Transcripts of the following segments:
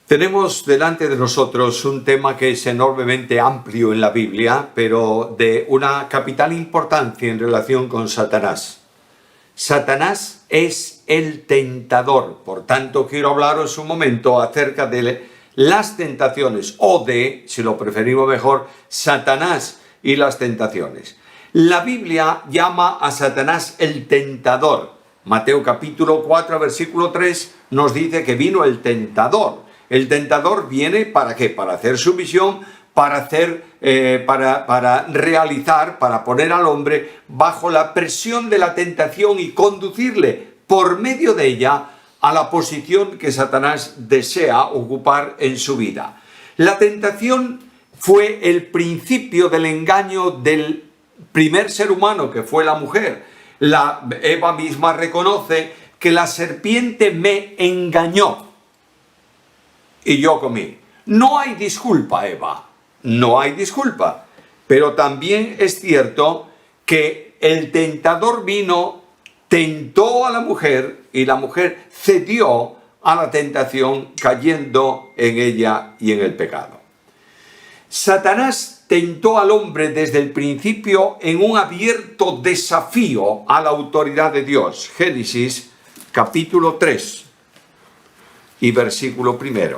Tenemos delante de nosotros un tema que es enormemente amplio en la Biblia, pero de una capital importancia en relación con Satanás. Satanás es el tentador, por tanto quiero hablaros un momento acerca de las tentaciones, o de, si lo preferimos mejor, Satanás y las tentaciones. La Biblia llama a Satanás el tentador. Mateo capítulo 4, versículo 3 nos dice que vino el tentador. El tentador viene ¿para qué? Para hacer su misión, para realizar, para poner al hombre bajo la presión de la tentación y conducirle por medio de ella a la posición que Satanás desea ocupar en su vida. La tentación fue el principio del engaño del primer ser humano, que fue la mujer. Eva misma reconoce que la serpiente me engañó y yo comí. No hay disculpa, Eva, no hay disculpa. Pero también es cierto que el tentador vino, tentó a la mujer y la mujer cedió a la tentación, cayendo en ella y en el pecado. Satanás tentó al hombre desde el principio en un abierto desafío a la autoridad de Dios. Génesis capítulo 3 y versículo 1.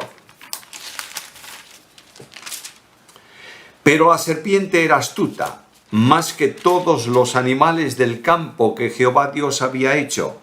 Pero la serpiente era astuta, más que todos los animales del campo que Jehová Dios había hecho,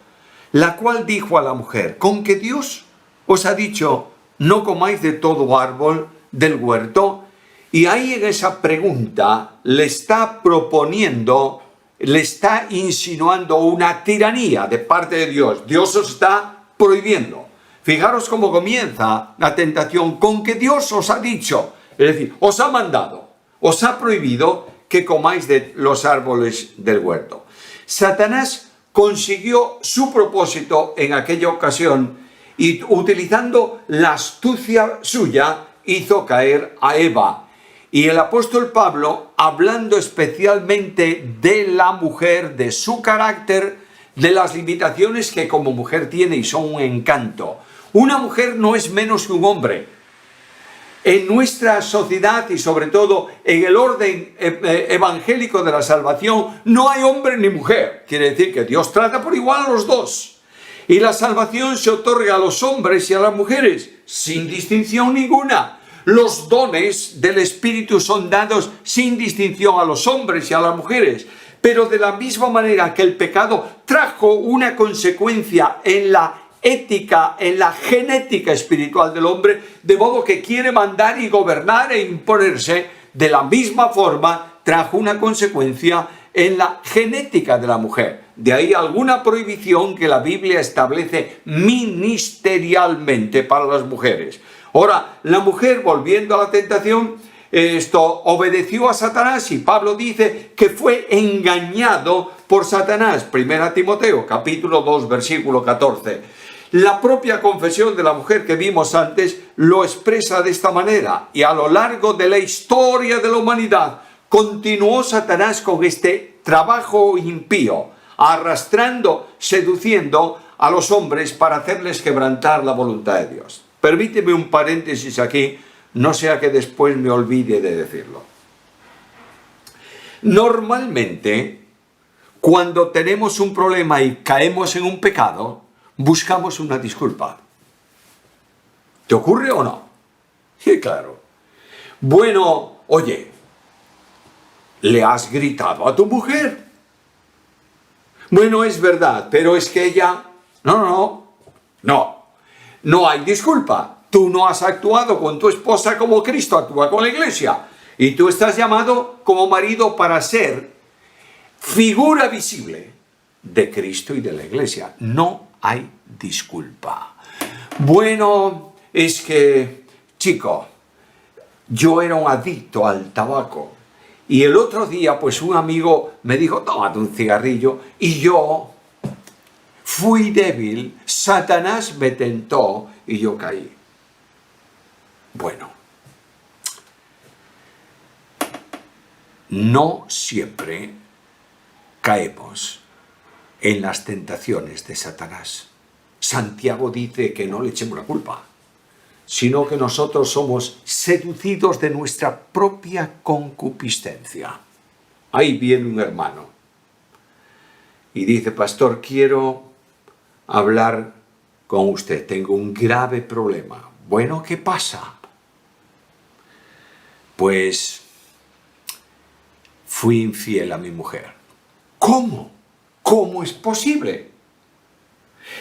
la cual dijo a la mujer: ¿con que Dios os ha dicho, no comáis de todo árbol del huerto? Y ahí en esa pregunta le está proponiendo, le está insinuando una tiranía de parte de Dios. Dios os está prohibiendo. Fijaros cómo comienza la tentación: con que Dios os ha dicho, es decir, os ha mandado, os ha prohibido que comáis de los árboles del huerto. Satanás consiguió su propósito en aquella ocasión y, utilizando la astucia suya, hizo caer a Eva. Y el apóstol Pablo, hablando especialmente de la mujer, de su carácter, de las limitaciones que como mujer tiene y son un encanto. Una mujer no es menos que un hombre. En nuestra sociedad y sobre todo en el orden evangélico de la salvación no hay hombre ni mujer. Quiere decir que Dios trata por igual a los dos. Y la salvación se otorga a los hombres y a las mujeres sin distinción ninguna. Los dones del Espíritu son dados sin distinción a los hombres y a las mujeres. Pero de la misma manera que el pecado trajo una consecuencia en la ética, en la genética espiritual del hombre, de modo que quiere mandar y gobernar e imponerse, de la misma forma trajo una consecuencia en la genética de la mujer. De ahí alguna prohibición que la Biblia establece ministerialmente para las mujeres. Ahora, la mujer, volviendo a la tentación, obedeció a Satanás, y Pablo dice que fue engañado por Satanás. 1 Timoteo, capítulo 2, versículo 14. La propia confesión de la mujer que vimos antes lo expresa de esta manera, y a lo largo de la historia de la humanidad continuó Satanás con este trabajo impío, arrastrando, seduciendo a los hombres para hacerles quebrantar la voluntad de Dios. Permíteme un paréntesis aquí, no sea que después me olvide de decirlo. Normalmente, cuando tenemos un problema y caemos en un pecado, buscamos una disculpa. ¿Te ocurre o no? Sí, claro. Bueno, oye, ¿le has gritado a tu mujer? Bueno, es verdad, pero es que ella... No hay disculpa. Tú no has actuado con tu esposa como Cristo actúa con la iglesia. Y tú estás llamado como marido para ser figura visible de Cristo y de la iglesia. No hay disculpa. Bueno, es que, chico, yo era un adicto al tabaco. Y el otro día, pues un amigo me dijo, tómate un cigarrillo. Y yo fui débil, Satanás me tentó y yo caí. Bueno, no siempre caemos en las tentaciones de Satanás. Santiago dice que no le echemos la culpa. sino que nosotros somos seducidos de nuestra propia concupiscencia. Ahí viene un hermano y dice: pastor, quiero hablar con usted, tengo un grave problema. Bueno, ¿qué pasa? Pues fui infiel a mi mujer. ¿Cómo? ¿Cómo es posible?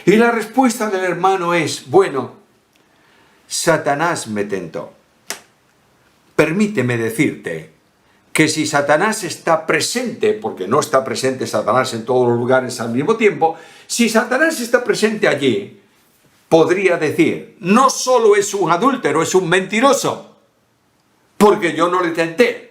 Y la respuesta del hermano es: bueno, Satanás me tentó. Permíteme decirte que si Satanás está presente, porque no está presente Satanás en todos los lugares al mismo tiempo, si Satanás está presente allí, podría decir: no solo es un adúltero, es un mentiroso, porque yo no le tenté.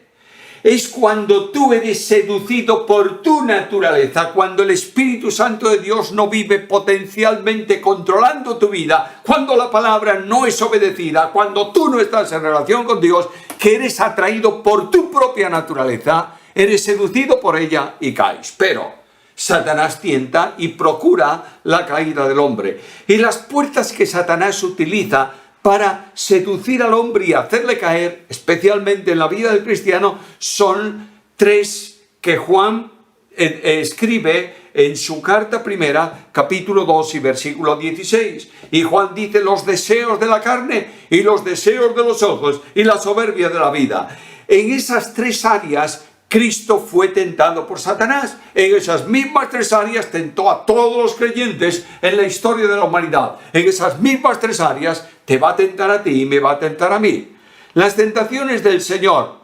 Es cuando tú eres seducido por tu naturaleza, cuando el Espíritu Santo de Dios no vive potencialmente controlando tu vida, cuando la palabra no es obedecida, cuando tú no estás en relación con Dios, que eres atraído por tu propia naturaleza, eres seducido por ella y caes. Pero Satanás tienta y procura la caída del hombre. Y las puertas que Satanás utiliza para seducir al hombre y hacerle caer, especialmente en la vida del cristiano, son tres que Juan escribe en su carta primera, capítulo 2 y versículo 16. Y Juan dice: los deseos de la carne y los deseos de los ojos y la soberbia de la vida. En esas tres áreas Cristo fue tentado por Satanás. En esas mismas tres áreas tentó a todos los creyentes en la historia de la humanidad. En esas mismas tres áreas te va a tentar a ti y me va a tentar a mí. Las tentaciones del Señor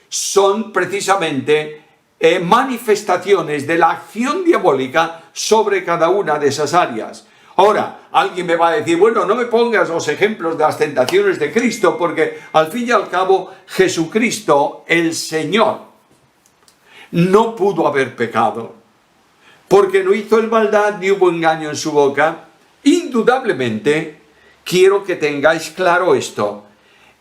son precisamente manifestaciones de la acción diabólica sobre cada una de esas áreas. Ahora, alguien me va a decir: bueno, no me pongas los ejemplos de las tentaciones de Cristo, porque al fin y al cabo Jesucristo, el Señor, no pudo haber pecado, porque no hizo maldad ni hubo engaño en su boca. Indudablemente, quiero que tengáis claro esto: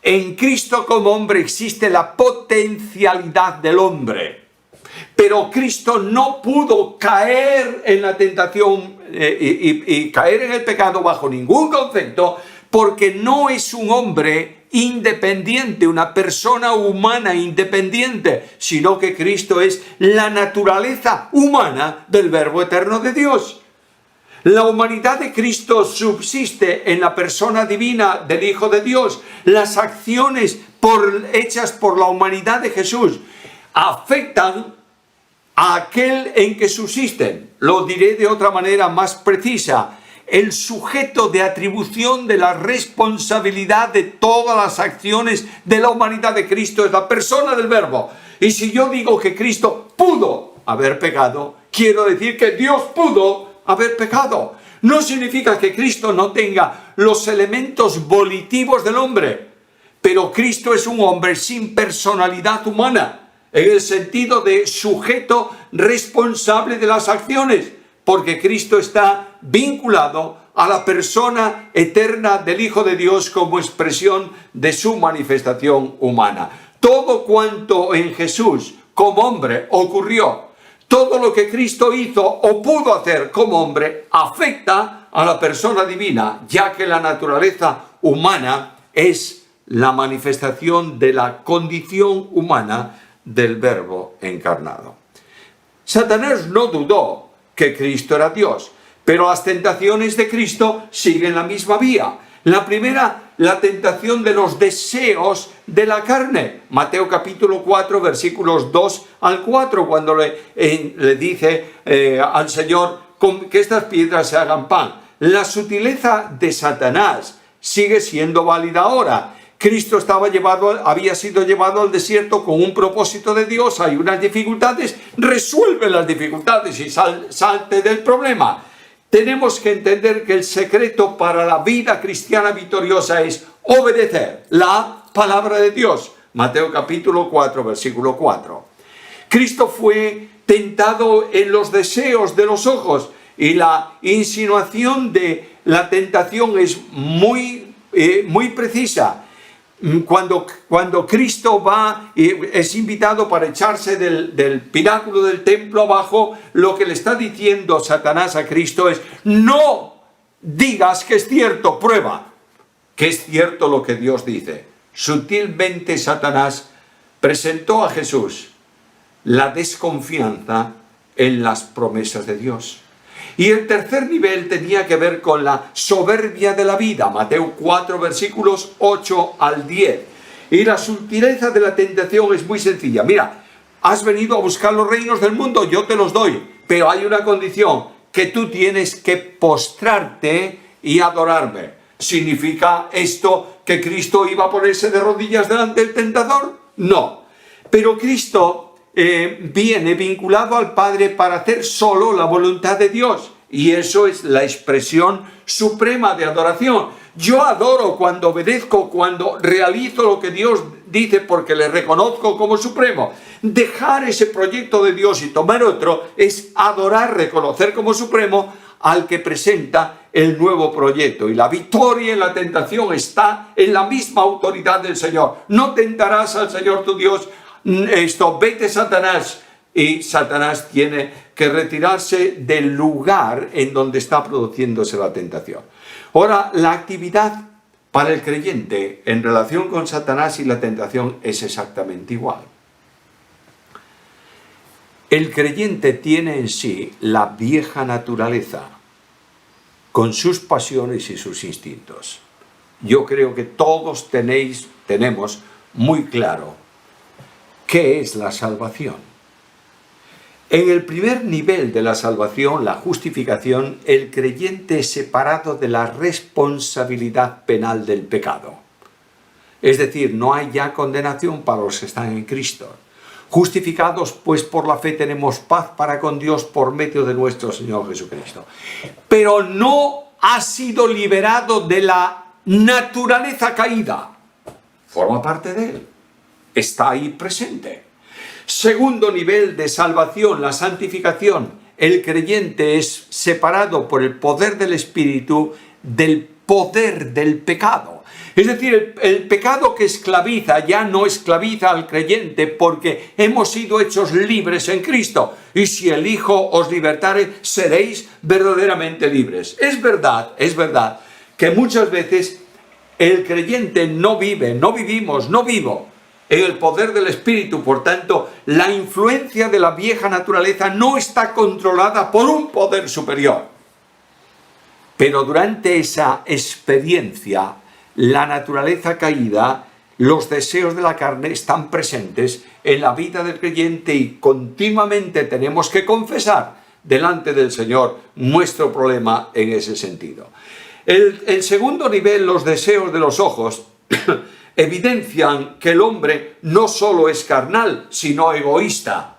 en Cristo como hombre existe la potencialidad del hombre, pero Cristo no pudo caer en la tentación y caer en el pecado bajo ningún concepto, porque no es un hombre independiente, una persona humana independiente, sino que Cristo es la naturaleza humana del Verbo eterno de Dios. La humanidad de Cristo subsiste en la persona divina del Hijo de Dios. Las acciones hechas por la humanidad de Jesús afectan a aquel en que subsisten. Lo diré de otra manera más precisa: el sujeto de atribución de la responsabilidad de todas las acciones de la humanidad de Cristo es la persona del Verbo. Y si yo digo que Cristo pudo haber pecado, quiero decir que Dios pudo haber pecado. No significa que Cristo no tenga los elementos volitivos del hombre, pero Cristo es un hombre sin personalidad humana, en el sentido de sujeto responsable de las acciones, porque Cristo está vinculado a la persona eterna del Hijo de Dios como expresión de su manifestación humana. Todo cuanto en Jesús como hombre ocurrió, todo lo que Cristo hizo o pudo hacer como hombre, afecta a la persona divina, ya que la naturaleza humana es la manifestación de la condición humana del Verbo encarnado. Satanás no dudó que Cristo era Dios, pero las tentaciones de Cristo siguen la misma vía. La primera, la tentación de los deseos de la carne. Mateo capítulo 4, versículos 2 al 4, cuando le dice al Señor que estas piedras se hagan pan. La sutileza de Satanás sigue siendo válida ahora. Cristo había sido llevado al desierto con un propósito de Dios. Hay unas dificultades, resuelve las dificultades y salte del problema. Tenemos que entender que el secreto para la vida cristiana victoriosa es obedecer la palabra de Dios. Mateo capítulo 4, versículo 4. Cristo fue tentado en los deseos de los ojos, y la insinuación de la tentación es muy precisa. Cuando Cristo es invitado para echarse del pináculo del templo abajo, lo que le está diciendo Satanás a Cristo es: no digas que es cierto, prueba. que es cierto lo que Dios dice. Sutilmente Satanás presentó a Jesús la desconfianza en las promesas de Dios. Y el tercer nivel tenía que ver con la soberbia de la vida. Mateo 4, versículos 8 al 10. Y la sutileza de la tentación es muy sencilla. Mira, has venido a buscar los reinos del mundo, yo te los doy. Pero hay una condición, que tú tienes que postrarte y adorarme. ¿Significa esto que Cristo iba a ponerse de rodillas delante del tentador? No. Pero Cristo viene vinculado al Padre para hacer solo la voluntad de Dios. Y eso es la expresión suprema de adoración. Yo adoro cuando obedezco, cuando realizo lo que Dios dice porque le reconozco como supremo. Dejar ese proyecto de Dios y tomar otro es adorar, reconocer como supremo al que presenta el nuevo proyecto. Y la victoria en la tentación está en la misma autoridad del Señor. No tentarás al Señor tu Dios. Vete Satanás. Y Satanás tiene que retirarse del lugar en donde está produciéndose la tentación. Ahora, la actividad para el creyente en relación con Satanás y la tentación es exactamente igual. El creyente tiene en sí la vieja naturaleza, con sus pasiones y sus instintos. Yo creo que todos tenemos muy claro qué es la salvación. En el primer nivel de la salvación, la justificación, el creyente es separado de la responsabilidad penal del pecado. Es decir, no hay ya condenación para los que están en Cristo. Justificados, pues, por la fe tenemos paz para con Dios por medio de nuestro Señor Jesucristo. Pero no ha sido liberado de la naturaleza caída. Forma parte de él. Está ahí presente. Segundo nivel de salvación, la santificación. El creyente es separado por el poder del Espíritu del poder del pecado. Es decir, el pecado que esclaviza ya no esclaviza al creyente porque hemos sido hechos libres en Cristo. Y si el Hijo os libertare, seréis verdaderamente libres. Es verdad que muchas veces el creyente no vivo en el poder del Espíritu. Por tanto, la influencia de la vieja naturaleza no está controlada por un poder superior. Pero durante esa experiencia, la naturaleza caída, los deseos de la carne están presentes en la vida del creyente y continuamente tenemos que confesar delante del Señor nuestro problema en ese sentido. El segundo nivel, los deseos de los ojos, evidencian que el hombre no solo es carnal, sino egoísta.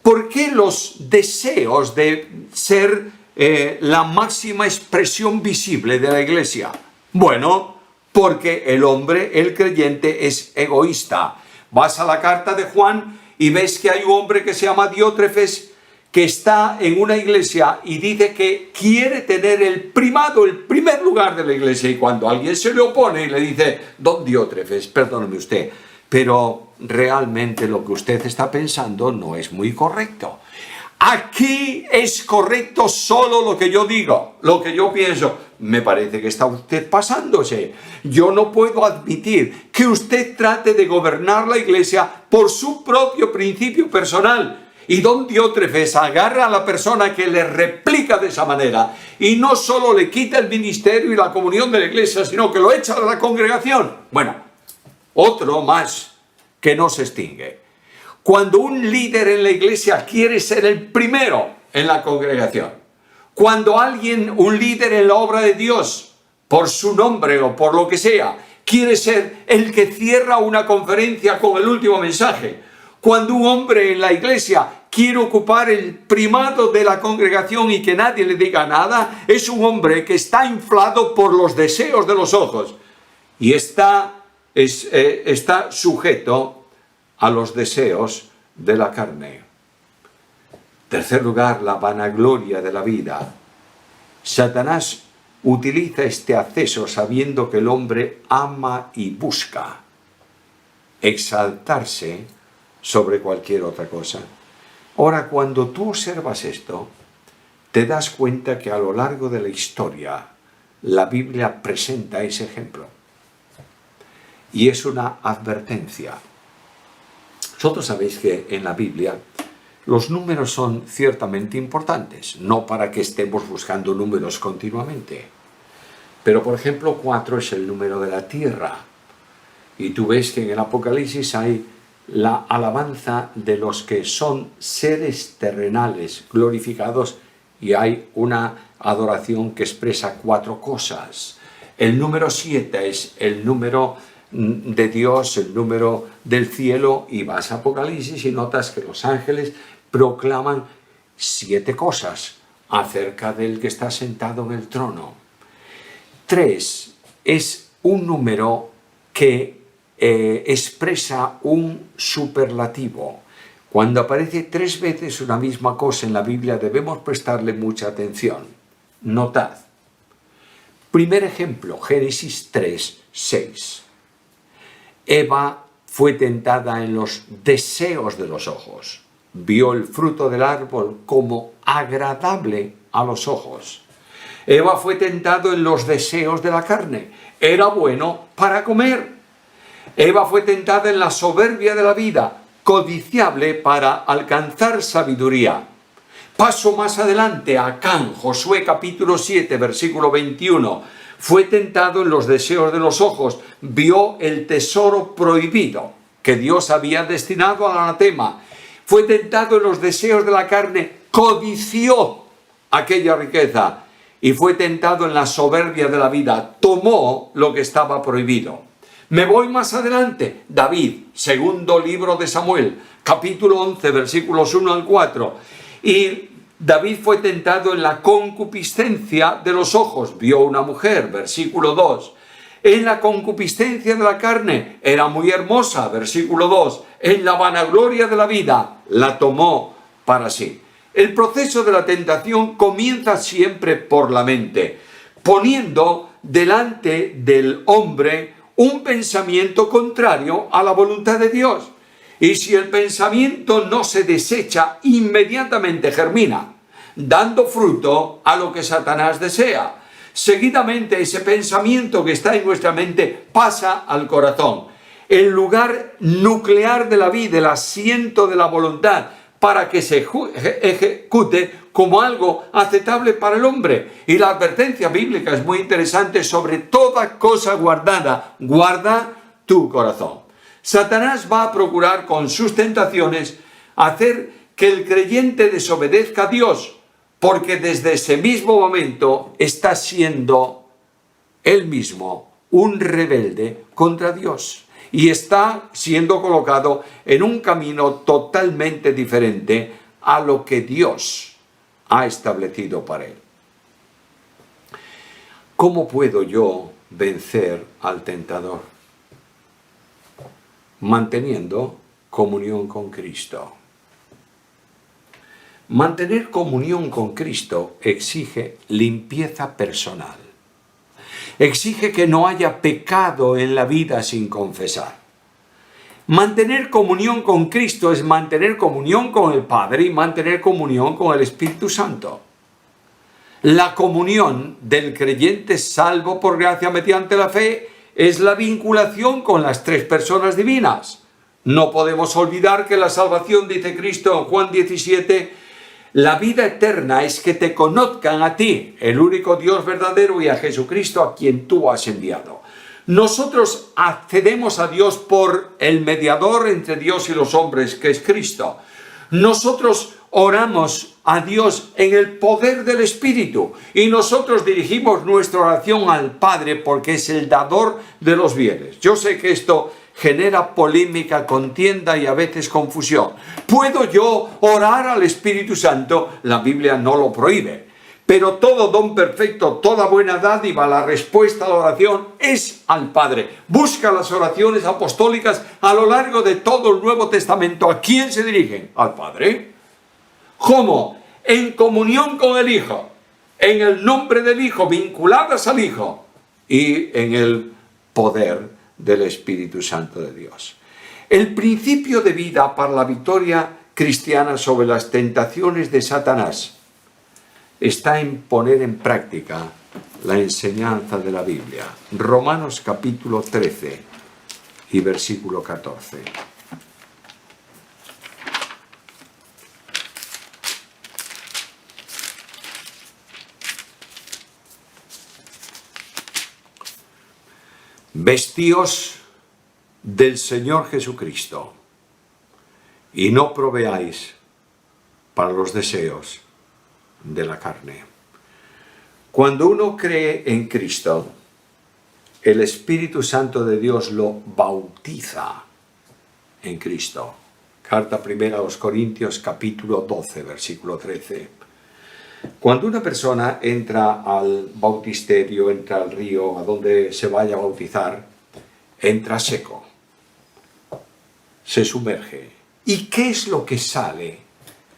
¿Por qué los deseos de ser la máxima expresión visible de la Iglesia? Bueno, porque el hombre, el creyente, es egoísta. Vas a la carta de Juan y ves que hay un hombre que se llama Diótrefes, que está en una iglesia y dice que quiere tener el primado, el primer lugar de la iglesia. Y cuando alguien se le opone y le dice: don Diótrefes, perdóneme usted, pero realmente lo que usted está pensando no es muy correcto. Aquí es correcto solo lo que yo digo, lo que yo pienso. Me parece que está usted pasándose. Yo no puedo admitir que usted trate de gobernar la iglesia por su propio principio personal. Y don Diótrefes agarra a la persona que le replica de esa manera y no solo le quita el ministerio y la comunión de la iglesia, sino que lo echa de la congregación. Bueno, otro más que no se extingue. Cuando un líder en la iglesia quiere ser el primero en la congregación, cuando un líder en la obra de Dios, por su nombre o por lo que sea, quiere ser el que cierra una conferencia con el último mensaje, cuando un hombre en la iglesia quiere ocupar el primado de la congregación y que nadie le diga nada, es un hombre que está inflado por los deseos de los ojos y está sujeto a los deseos de la carne. Tercer lugar, la vanagloria de la vida. Satanás utiliza este acceso sabiendo que el hombre ama y busca exaltarse sobre cualquier otra cosa. Ahora, cuando tú observas esto, te das cuenta que a lo largo de la historia la Biblia presenta ese ejemplo. Y es una advertencia. Vosotros sabéis que en la Biblia los números son ciertamente importantes, no para que estemos buscando números continuamente. Pero, por ejemplo, 4 es el número de la tierra. Y tú ves que en el Apocalipsis hay la alabanza de los que son seres terrenales glorificados y hay una adoración que expresa 4 cosas. El número 7 es el número de Dios, el número del cielo, y vas a Apocalipsis y notas que los ángeles proclaman 7 cosas acerca del que está sentado en el trono. 3 es un número que expresa un superlativo. Cuando aparece 3 veces una misma cosa en la Biblia debemos prestarle mucha atención. Notad. Primer ejemplo, Génesis 3, 6. Eva fue tentada en los deseos de los ojos. Vio el fruto del árbol como agradable a los ojos. Eva fue tentado en los deseos de la carne. Era bueno para comer. Eva fue tentada en la soberbia de la vida, codiciable para alcanzar sabiduría. Paso más adelante, Acán, Josué capítulo 7, versículo 21. Fue tentado en los deseos de los ojos, vio el tesoro prohibido que Dios había destinado al anatema. Fue tentado en los deseos de la carne, codició aquella riqueza y fue tentado en la soberbia de la vida, tomó lo que estaba prohibido. Me voy más adelante, David, segundo libro de Samuel, capítulo 11, versículos 1 al 4. Y David fue tentado en la concupiscencia de los ojos, vio una mujer, versículo 2. En la concupiscencia de la carne, era muy hermosa, versículo 2. En la vanagloria de la vida, la tomó para sí. El proceso de la tentación comienza siempre por la mente, poniendo delante del hombre un pensamiento contrario a la voluntad de Dios. Y si el pensamiento no se desecha, inmediatamente germina, dando fruto a lo que Satanás desea. Seguidamente ese pensamiento que está en nuestra mente pasa al corazón, el lugar nuclear de la vida, el asiento de la voluntad, para que se ejecute como algo aceptable para el hombre. Y la advertencia bíblica es muy interesante: sobre toda cosa guardada, guarda tu corazón. Satanás va a procurar con sus tentaciones hacer que el creyente desobedezca a Dios, porque desde ese mismo momento está siendo él mismo un rebelde contra Dios y está siendo colocado en un camino totalmente diferente a lo que Dios ha establecido para él. ¿Cómo puedo yo vencer al tentador? Manteniendo comunión con Cristo. Mantener comunión con Cristo exige limpieza personal. Exige que no haya pecado en la vida sin confesar. Mantener comunión con Cristo es mantener comunión con el Padre y mantener comunión con el Espíritu Santo. La comunión del creyente salvo por gracia mediante la fe es la vinculación con las 3 personas divinas. No podemos olvidar que la salvación, dice Cristo en Juan 17, la vida eterna es que te conozcan a ti, el único Dios verdadero, y a Jesucristo a quien tú has enviado. Nosotros accedemos a Dios por el mediador entre Dios y los hombres, que es Cristo. Nosotros oramos a Dios en el poder del Espíritu y nosotros dirigimos nuestra oración al Padre porque es el dador de los bienes. Yo sé que esto genera polémica, contienda y a veces confusión. ¿Puedo yo orar al Espíritu Santo? La Biblia no lo prohíbe. Pero todo don perfecto, toda buena dádiva, la respuesta a la oración es al Padre. Busca las oraciones apostólicas a lo largo de todo el Nuevo Testamento. ¿A quién se dirigen? Al Padre. ¿Cómo? En comunión con el Hijo, en el nombre del Hijo, vinculadas al Hijo y en el poder del Espíritu Santo de Dios. El principio de vida para la victoria cristiana sobre las tentaciones de Satanás está en poner en práctica la enseñanza de la Biblia. Romanos capítulo 13 y versículo 14. Vestíos del Señor Jesucristo y no proveáis para los deseos de la carne. Cuando uno cree en Cristo, el Espíritu Santo de Dios lo bautiza en Cristo. Carta primera a los Corintios, capítulo 12, versículo 13. Cuando una persona entra al bautisterio, entra al río, a donde se vaya a bautizar, entra seco, se sumerge. ¿Y qué es lo que sale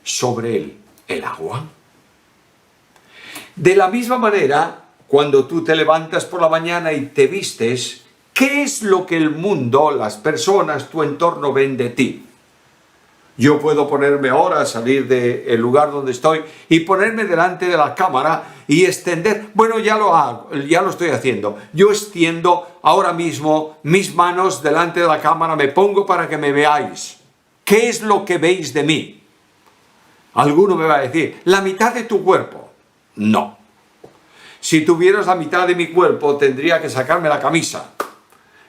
sobre él? El agua. De la misma manera, cuando tú te levantas por la mañana y te vistes, ¿qué es lo que el mundo, las personas, tu entorno ven de ti? Yo puedo ponerme ahora, salir del lugar donde estoy y ponerme delante de la cámara y extender. Bueno, ya lo hago, ya lo estoy haciendo. Yo extiendo ahora mismo mis manos delante de la cámara, me pongo para que me veáis. ¿Qué es lo que veis de mí? Alguno me va a decir, la mitad de tu cuerpo. No. Si tuvieras la mitad de mi cuerpo, tendría que sacarme la camisa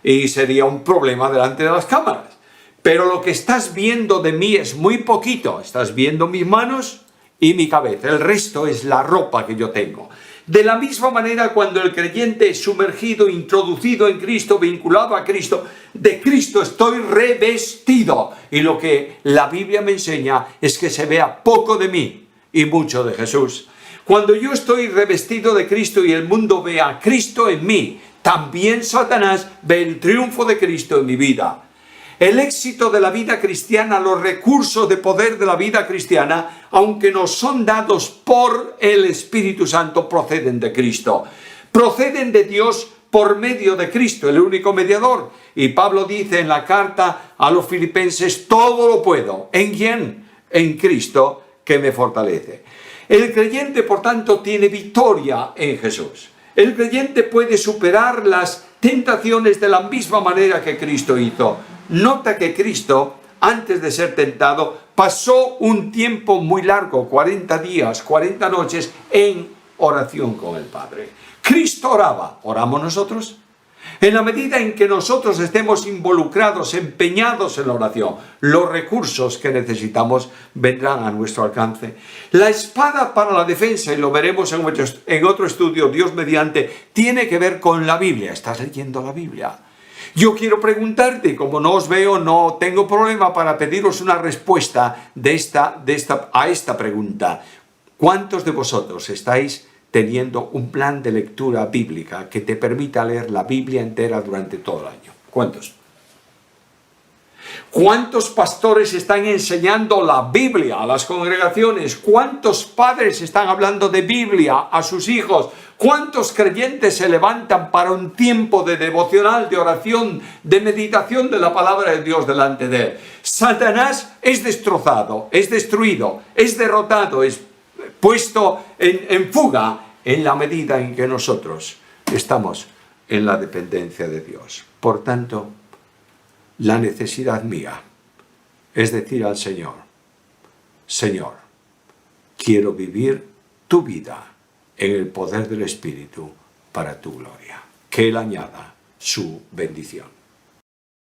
y sería un problema delante de las cámaras. Pero lo que estás viendo de mí es muy poquito. Estás viendo mis manos y mi cabeza. El resto es la ropa que yo tengo. De la misma manera, cuando el creyente es sumergido, introducido en Cristo, vinculado a Cristo, de Cristo estoy revestido. Y lo que la Biblia me enseña es que se vea poco de mí y mucho de Jesús. Cuando yo estoy revestido de Cristo y el mundo ve a Cristo en mí, también Satanás ve el triunfo de Cristo en mi vida. El éxito de la vida cristiana, los recursos de poder de la vida cristiana, aunque nos son dados por el Espíritu Santo, proceden de Cristo. Proceden de Dios por medio de Cristo, el único mediador. Y Pablo dice en la carta a los Filipenses, todo lo puedo. ¿En quién? En Cristo, que me fortalece. El creyente, por tanto, tiene victoria en Jesús. El creyente puede superar las tentaciones de la misma manera que Cristo hizo. Nota que Cristo, antes de ser tentado, pasó un tiempo muy largo, 40 días, 40 noches, en oración con el Padre. Cristo oraba. ¿Oramos nosotros? En la medida en que nosotros estemos involucrados, empeñados en la oración, los recursos que necesitamos vendrán a nuestro alcance. La espada para la defensa, y lo veremos en otro estudio, Dios mediante, tiene que ver con la Biblia. ¿Estás leyendo la Biblia? Yo quiero preguntarte, como no os veo, no tengo problema para pediros una respuesta a esta pregunta. ¿Cuántos de vosotros estáis teniendo un plan de lectura bíblica que te permita leer la Biblia entera durante todo el año? ¿Cuántos? ¿Cuántos pastores están enseñando la Biblia a las congregaciones? ¿Cuántos padres están hablando de Biblia a sus hijos? ¿Cuántos creyentes se levantan para un tiempo de devocional, de oración, de meditación de la palabra de Dios delante de él? Satanás es destrozado, es destruido, es derrotado, es puesto en fuga en la medida en que nosotros estamos en la dependencia de Dios. Por tanto, la necesidad mía es decir al Señor, Señor, quiero vivir tu vida en el poder del Espíritu para tu gloria. Que Él añada su bendición.